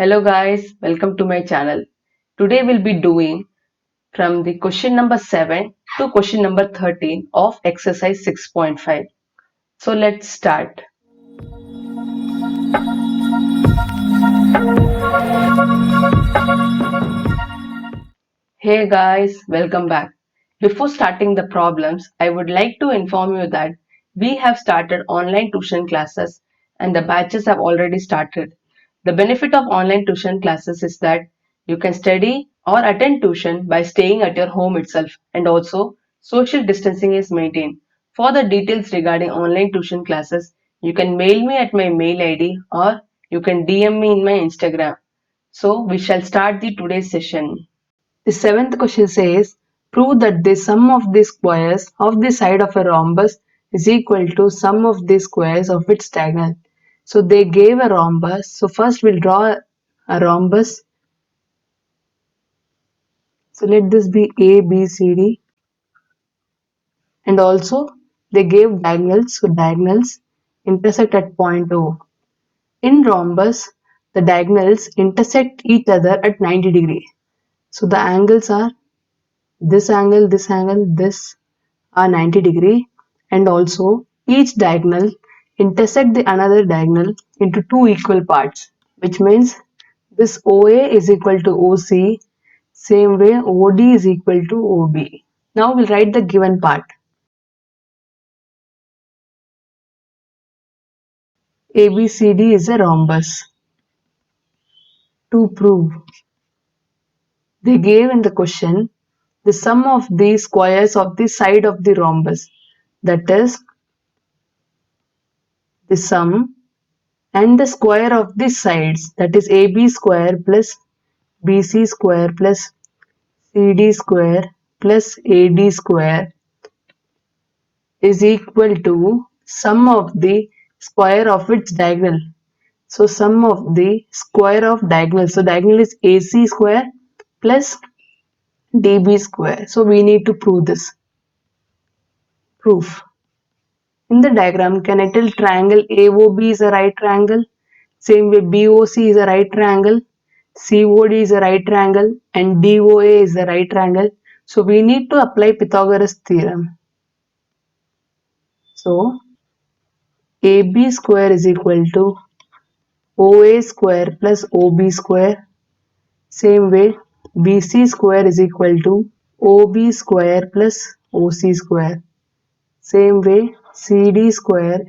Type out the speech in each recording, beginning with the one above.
Hello guys, welcome to my channel. Today we'll be doing from the question number 7 to question number 13 of exercise 6.5. So let's start. Hey guys, welcome back. Before starting the problems, I would like to inform you that we have started online tuition classes and the batches have already started. The benefit of online tuition classes is that you can study or attend tuition by staying at your home itself, and also social distancing is maintained. For the details regarding online tuition classes, you can mail me at my mail ID or you can DM me in my Instagram. So we shall start the today's session. The seventh question says, prove that the sum of the squares of the side of a rhombus is equal to sum of the squares of its diagonal. So they gave a rhombus. So first we'll draw a rhombus. So let this be A, B, C, D. And also they gave diagonals. So diagonals intersect at point O. In rhombus, the diagonals intersect each other at 90 degree. So the angles are this angle, this are 90 degree, and also each diagonal intersect the another diagonal into two equal parts, which means this OA is equal to OC, same way OD is equal to OB. Now we'll write the given part. ABCD is a rhombus. To prove, they gave in the question the sum of the squares of the side of the rhombus, that is the sum and the square of the sides, that is AB square plus BC square plus CD square plus AD square is equal to sum of the square of its diagonal. So sum of the square of diagonal. So diagonal is AC square plus DB square. So we need to prove this. Proof. In the diagram, can I tell triangle AOB is a right triangle? Same way BOC is a right triangle, COD is a right triangle, and DOA is a right triangle. So we need to apply Pythagoras theorem. So AB square is equal to OA square plus OB square. Same way BC square is equal to OB square plus OC square. Same way CD square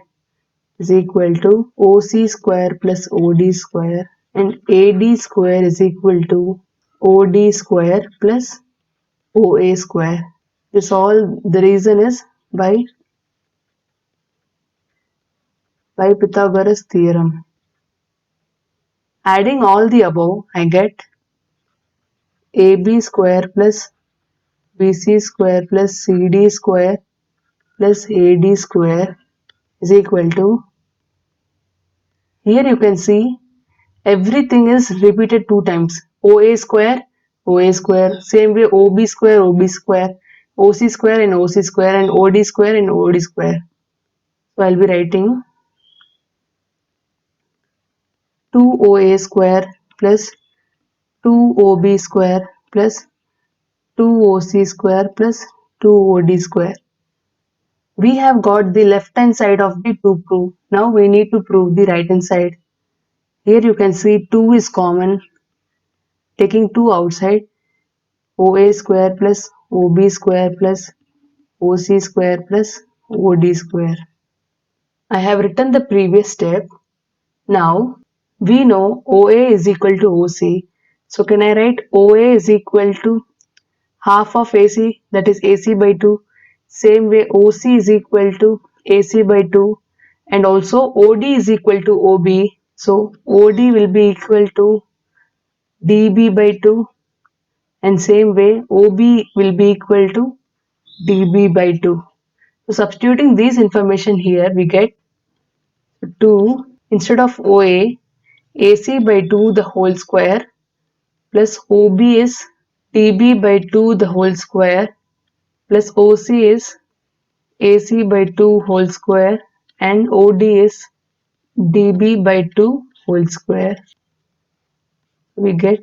is equal to OC square plus OD square, and AD square is equal to OD square plus OA square. This all the reason is by Pythagoras theorem. Adding all the above, I get AB square plus BC square plus CD square plus AD square is equal to, here you can see everything is repeated two times. OA square, same way OB square, OC square and OC square, and OD square and OD square. So I'll be writing 2OA square plus 2OB square plus 2OC square plus 2OD square. We have got the left hand side of the 2 proof. Now we need to prove the right hand side. Here you can see 2 is common. Taking 2 outside, OA square plus OB square plus OC square plus OD square. I have written the previous step. Now we know OA is equal to OC. So can I write OA is equal to half of AC, that is AC by 2. Same way OC is equal to AC by 2, and also OD is equal to OB. So OD will be equal to DB by 2, and same way OB will be equal to DB by 2. So substituting these information here, we get 2 instead of OA, AC by 2 the whole square plus OB is DB by 2 the whole square plus OC is AC by 2 whole square, and OD is DB by 2 whole square. We get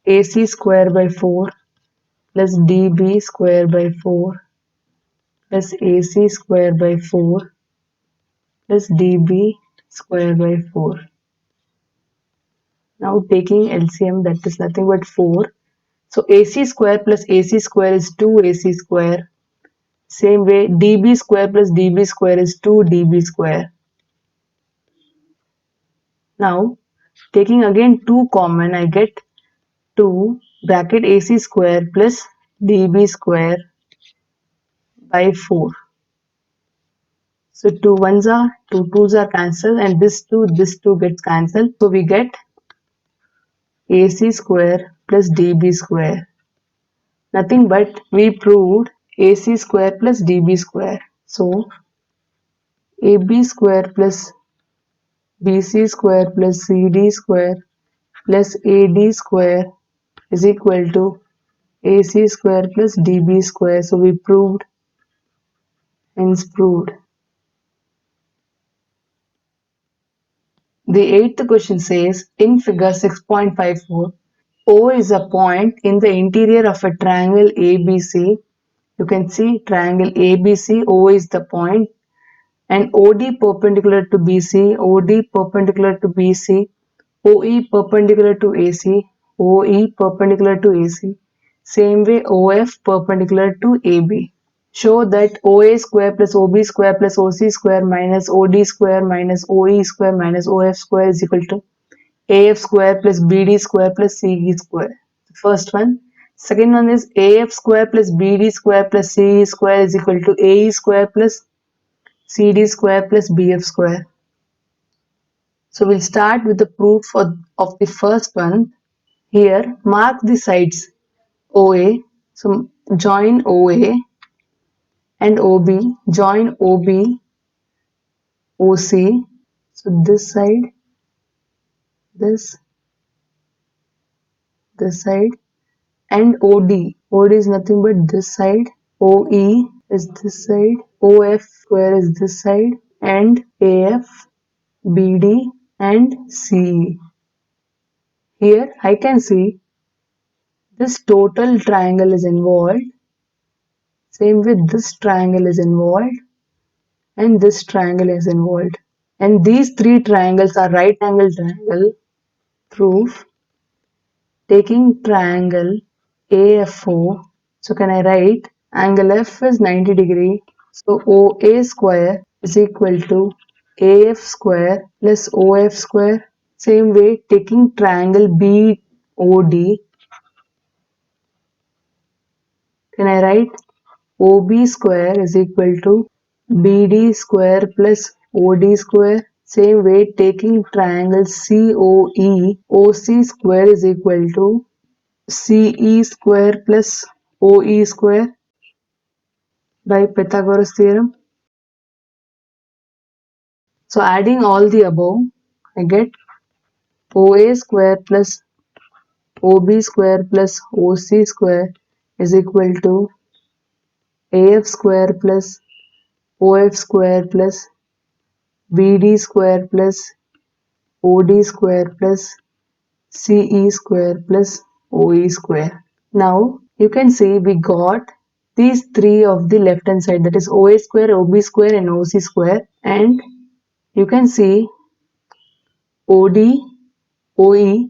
AC square by 4 plus DB square by 4 plus AC square by 4 plus DB square by 4. Now taking LCM, that is nothing but 4. So AC square plus AC square is 2AC square. Same way DB square plus DB square is 2DB square. Now taking again 2 common, I get 2 bracket AC square plus DB square by 4. So 2 ones are, 2 twos are cancelled, and this 2 gets cancelled. So we get AC square plus DB square. Nothing but we proved AC square plus DB square. So AB square plus BC square plus CD square plus AD square is equal to AC square plus DB square. So we proved, hence proved. The eighth question says, in figure 6.54, O is a point in the interior of a triangle ABC. You can see triangle ABC, O is the point, and OD perpendicular to BC, OD perpendicular to BC, OE perpendicular to AC, OE perpendicular to AC. Same way OF perpendicular to AB. Show that OA square plus OB square plus OC square minus OD square minus OE square minus OF square is equal to AF square plus BD square plus CE square. The first one. Second one is AF square plus BD square plus CE square is equal to AE square plus CD square plus BF square. So we'll start with the proof of the first one. Here, mark the sides OA. So join OA and OB. Join OB, OC. So this side, this side, and OD. OD is nothing but this side. OE is this side. OF square is this side. And AF, BD, and CE. Here I can see this total triangle is involved. Same with this triangle is involved. And this triangle is involved. And these three triangles are right angle triangle. Proof. Taking triangle AFO. So can I write angle F is 90 degree. So OA square is equal to AF square plus OF square. Same way taking triangle BOD. Can I write OB square is equal to BD square plus OD square. Same way taking triangle COE, OC square is equal to CE square plus OE square by Pythagoras theorem. So adding all the above, I get OA square plus OB square plus OC square is equal to AF square plus OF square plus BD square plus OD square plus CE square plus OE square. Now you can see we got these three of the left hand side, that is OA square, OB square and OC square, and you can see OD, OE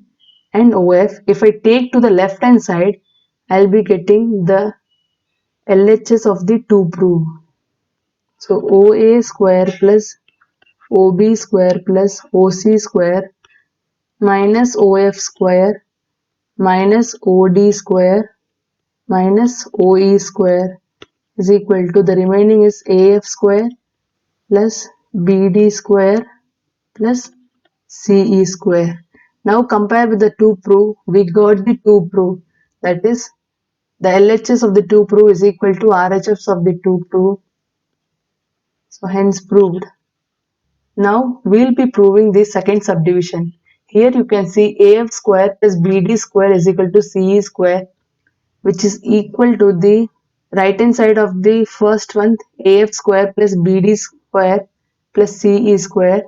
and OF. If I take to the left hand side, I'll be getting the LHS of the two proof. So OA square plus OB square plus OC square minus OF square minus OD square minus OE square is equal to, the remaining is AF square plus BD square plus CE square. Now compare with the two proof. We got the two proof, that is the LHS of the two proof is equal to RHS of the two proof. So hence proved. Now we'll be proving the second subdivision. Here you can see AF square plus BD square is equal to CE square, which is equal to the right hand side of the first one, AF square plus BD square plus CE square.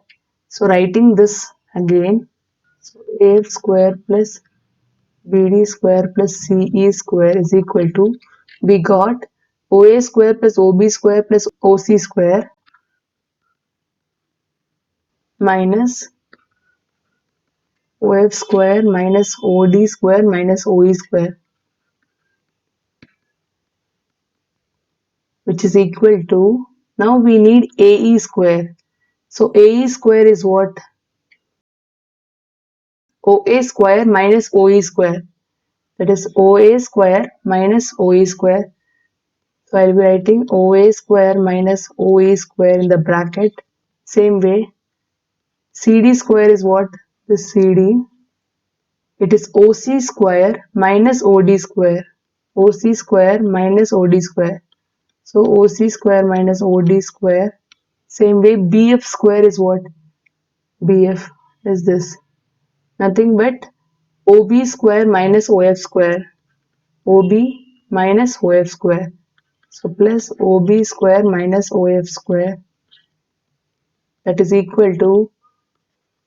So writing this again, so AF square plus BD square plus CE square is equal to, we got OA square plus OB square plus OC square minus OF square minus OD square minus OE square, which is equal to, now we need AE square. So AE square is what? OA square minus OE square. That is OA square minus OE square. So I'll be writing OA square minus OE square in the bracket. Same way, CD square is what? This CD. It is OC square minus OD square. OC square minus OD square. So OC square minus OD square. Same way, BF square is what? BF is this. Nothing but OB square minus OF square. OB minus OF square. So plus OB square minus OF square, that is equal to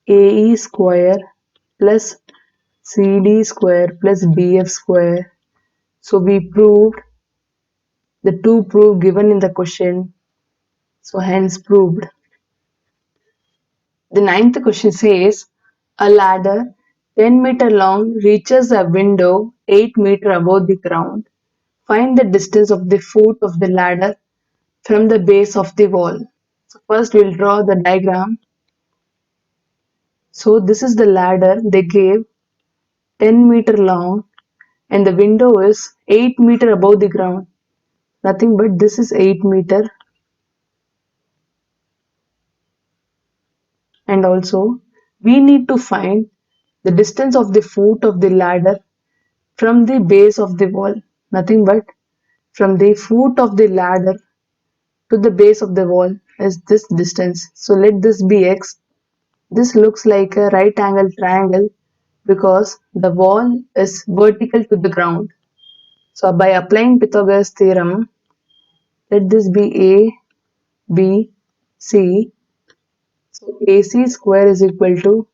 AE square plus CD square plus BF square. So we proved the two proof given in the question. So hence proved. The ninth question says, a ladder 10-meter long reaches a window 8 meters above the ground. Find the distance of the foot of the ladder from the base of the wall. So first we'll draw the diagram. So this is the ladder they gave, 10-meter long, and the window is 8 meters above the ground. Nothing but this is 8 meters, and also we need to find the distance of the foot of the ladder from the base of the wall. Nothing but from the foot of the ladder to the base of the wall is this distance. So let this be x. This looks like a right angle triangle because the wall is vertical to the ground. So by applying Pythagoras theorem, let this be A, B, C. So AC square is equal to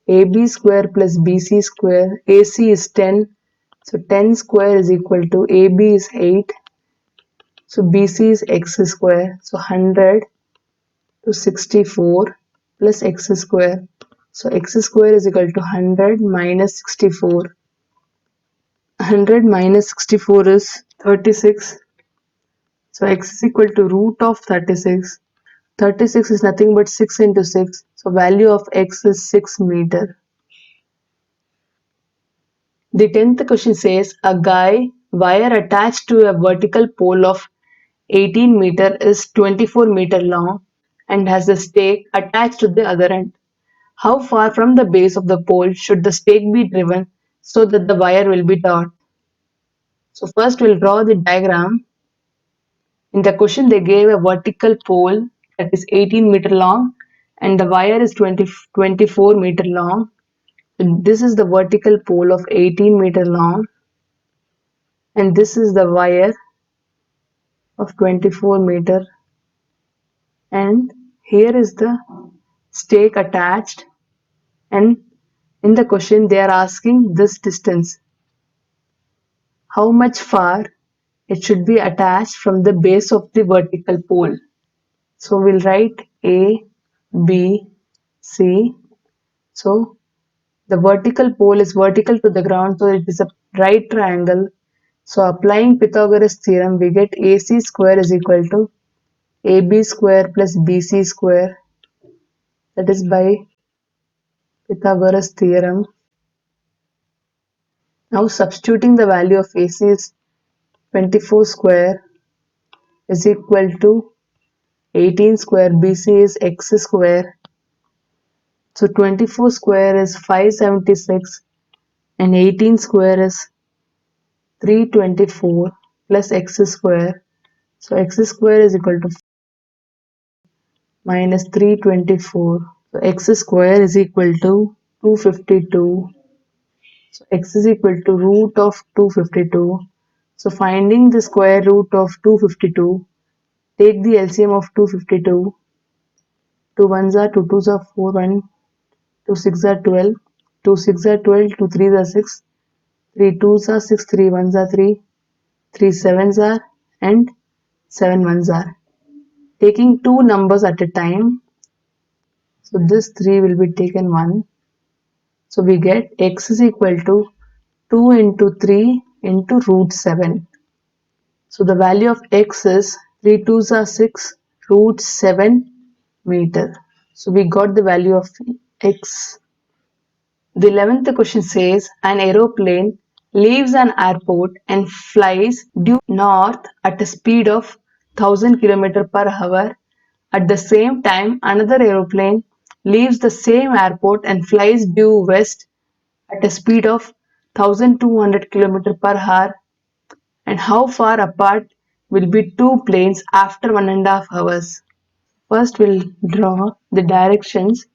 AB square plus BC square. AC is 10. So 10 square is equal to AB is 8. So BC is x square. So 100 to 64 plus x square. So x square is equal to 100 minus 64. 100 minus 64 is 36. So x is equal to root of 36. 36 is nothing but 6 into 6. So value of x is 6 meter. The 10th question says, a guy wire attached to a vertical pole of 18 meter is 24 meter long and has a stake attached to the other end. How far from the base of the pole should the stake be driven so that the wire will be taut? So first we'll draw the diagram. In the question they gave a vertical pole that is 18 meter long and the wire is 24 meter long. This is the vertical pole of 18 meter long and this is the wire of 24 meter, and here is the stake attached, and in the question they are asking this distance, how much far it should be attached from the base of the vertical pole. So we'll write A, B, C. So the vertical pole is vertical to the ground, so it is a right triangle. So applying Pythagoras theorem, we get AC square is equal to AB square plus BC square. That is by Pythagoras theorem. Now substituting the value of AC is 24 square is equal to 18 square, BC is x square. So 24 square is 576 and 18 square is 324 plus x square. So x square is equal to minus 324. So x square is equal to 252. So x is equal to root of 252. So finding the square root of 252, take the LCM of 252. 2 1s are 2 2s are 4, 1 2 6 are 12, 2 6 are 12, 2 3s are 6, 3 2s are 6, 3 1s are 3, 3 7s are, and 7 1s are. Taking two numbers at a time, so this 3 will be taken 1. So we get x is equal to 2 into 3 into root 7. So the value of x is 3 2s are 6, root 7 meter. So we got the value of x. The 11th question says an aeroplane leaves an airport and flies due north at a speed of 1000 km per hour. At the same time, another aeroplane leaves the same airport and flies due west at a speed of 1200 km per hour. And how far apart will be two planes after 1.5 hours? First, we'll draw the directions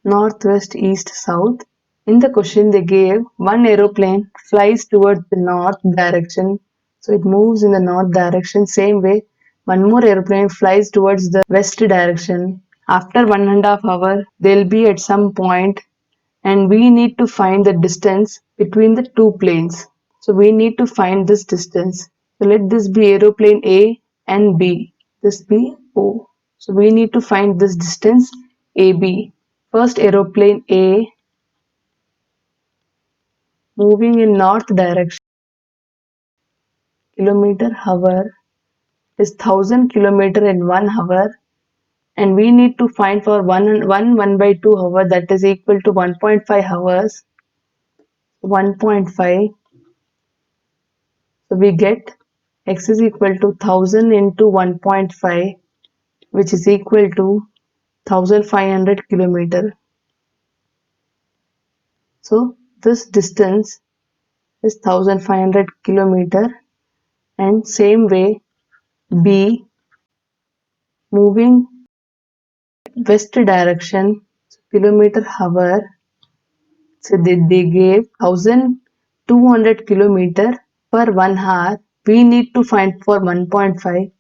north, west, east, south. In the question they gave one aeroplane flies towards the north direction, so it moves in the north direction. Same way, one more aeroplane flies towards the west direction. After 1.5 hours, they'll be at some point, and we need to find the distance between the two planes. So we need to find this distance. So let this be aeroplane A and B. This be O. So we need to find this distance AB. First aeroplane A moving in north direction kilometer hour is 1000 kilometer in 1 hour, and we need to find for 1 by 2 hour, that is equal to 1.5 hours. 1.5, so we get x is equal to 1000 into 1.5, which is equal to 1500 kilometer. So this distance is 1500 kilometer. And same way B moving west direction, kilometer hour, so they gave 1200 kilometer per 1 hour. We need to find for 1.5.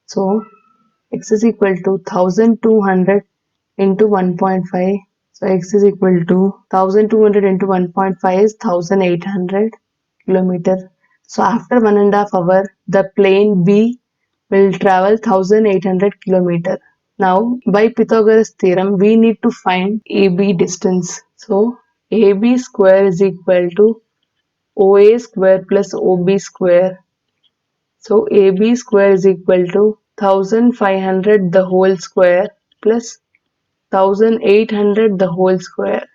So x is equal to 1200 into 1.5. So x is equal to 1200 into 1.5 is 1800 kilometer. So after 1.5 hour, the plane B will travel 1800 kilometer. Now by Pythagoras theorem, we need to find AB distance. So AB square is equal to OA square plus OB square. So AB square is equal to 1500 the whole square plus 1800 the whole square.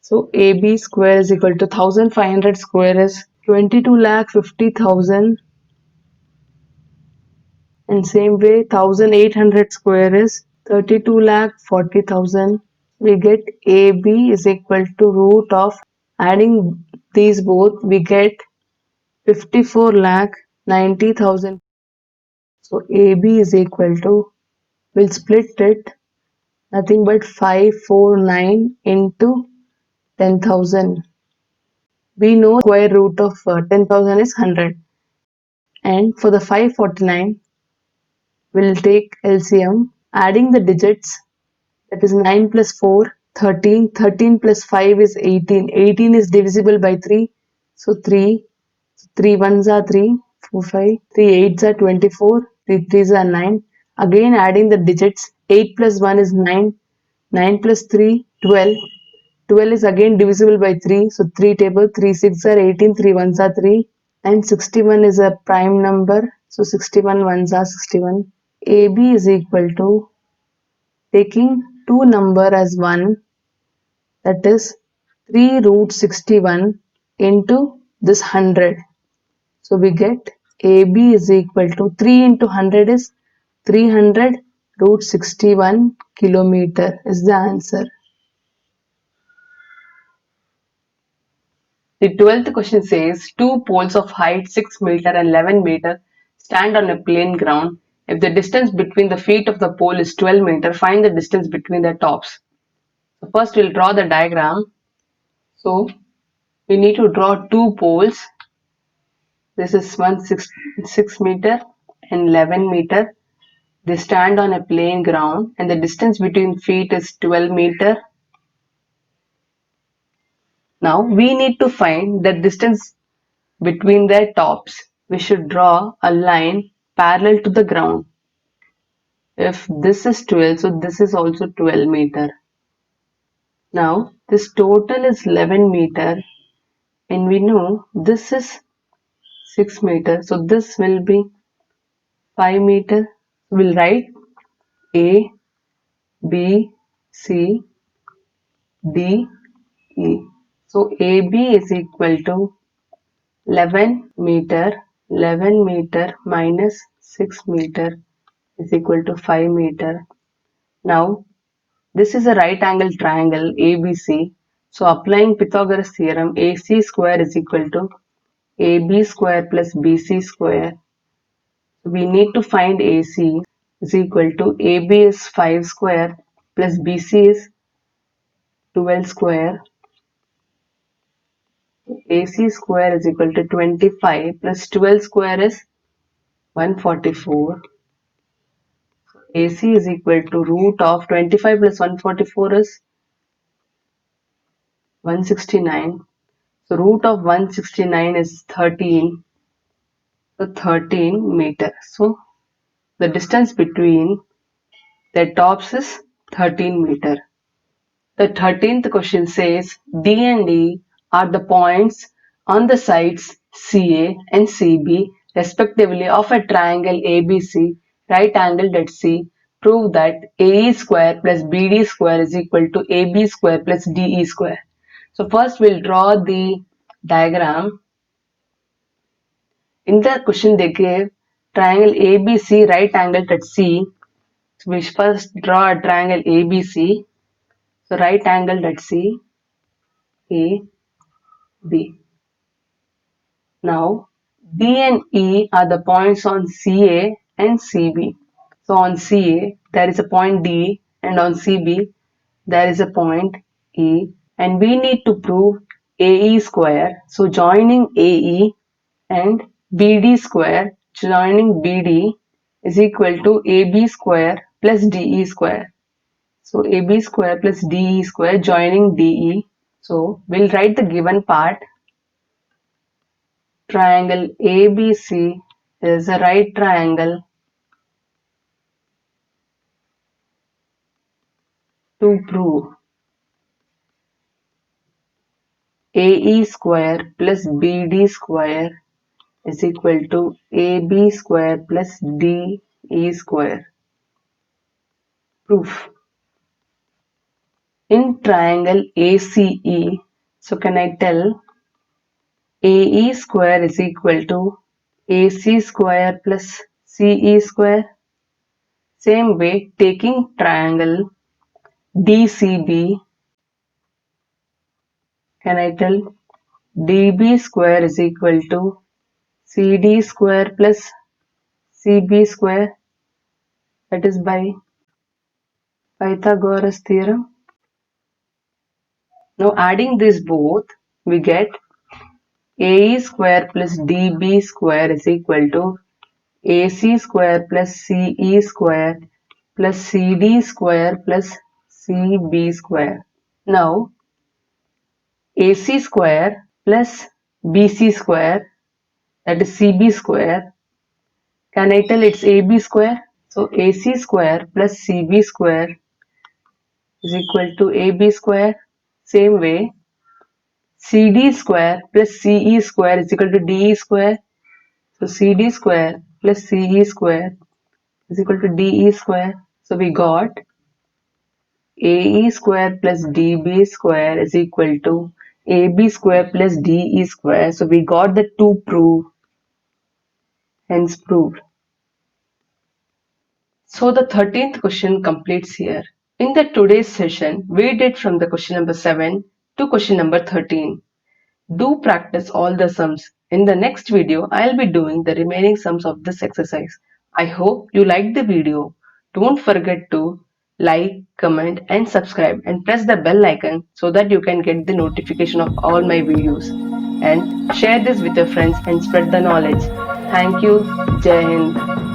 So AB square is equal to 1500 square is 22,50,000, and same way 1800 square is 32,40,000. We get AB is equal to root of, adding these both, we get 54,90,000. So AB is equal to, we'll split it, nothing but 549 into 10,000. We know square root of 10,000 is 100. And for the 549, we'll take LCM, adding the digits, that is 9 plus 4, 13, 13 plus 5 is 18, 18 is divisible by 3, so 3, 3 ones are 3, 4, 5, 3 eights are 24, 3 threes are 9, again adding the digits, 8 plus 1 is 9, 9 plus 3, 12, 12 is again divisible by 3, so 3 table, 3 6 are 18, 3 ones are 3, and 61 is a prime number, so 61 ones are 61. AB is equal to, taking two number as 1, that is 3 root 61 into this 100. So we get AB is equal to 3 into 100 is 300 root 61 kilometer is the answer. The 12th question says two poles of height 6 meter and 11 meter stand on a plain ground. If the distance between the feet of the pole is 12 meter, find the distance between their tops. So first we'll draw the diagram. So we need to draw two poles. This is 6 meter and 11 meter. They stand on a plain ground and the distance between feet is 12 meter. Now we need to find the distance between their tops. We should draw a line parallel to the ground. If this is 12, so this is also 12 meter. Now this total is 11 meter and we know this is 6 meter. So this will be 5 meter. We'll write A, B, C, D, E. So AB is equal to 11 meter. 11 meter minus 6 meter is equal to 5 meter. Now this is a right angle triangle ABC. So applying Pythagoras theorem, AC square is equal to AB square plus BC square. We need to find AC is equal to AB is 5 square plus BC is 12 square. AC square is equal to 25 plus 12 square is 144. AC is equal to root of 25 plus 144 is 169. So root of 169 is 13. So 13 meter. So the distance between their tops is 13 meter. The 13th question says D and E are the points on the sides CA and CB respectively of a triangle ABC right angled at C. Prove that AE square plus BD square is equal to AB square plus DE square. So first we'll draw the diagram. In the question they gave triangle ABC right angled at C. So we first draw a triangle ABC. So right angled at C, A, B. Now D and E are the points on CA and CB. So on CA there is a point D and on CB there is a point E and we need to prove AE square. So joining AE and BD square joining BD is equal to AB square plus DE square. So AB square plus DE square joining DE. So we'll write the given part. Triangle ABC is a right triangle to prove AE square plus BD square is equal to AB square plus DE square. Proof. In triangle ACE, so can I tell AE square is equal to AC square plus CE square? Same way, taking triangle DCB, can I tell DB square is equal to CD square plus CB square, that is by Pythagoras theorem. Now adding this both, we get AE square plus DB square is equal to AC square plus CE square plus CD square plus CB square. Now AC square plus BC square, that is CB square, can I tell it's AB square? So AC square plus CB square is equal to AB square. Same way, CD square plus CE square is equal to DE square. So CD square plus CE square is equal to DE square. So we got AE square plus DB square is equal to AB square plus DE square. So we got the two proof, hence proved. So the 13th question completes here. In the today's session, we did from the question number 7 to question number 13. Do practice all the sums. In the next video, I'll be doing the remaining sums of this exercise. I hope you liked the video. Don't forget to like, comment and subscribe and press the bell icon so that you can get the notification of all my videos. And share this with your friends and spread the knowledge. Thank you. Jai Hind.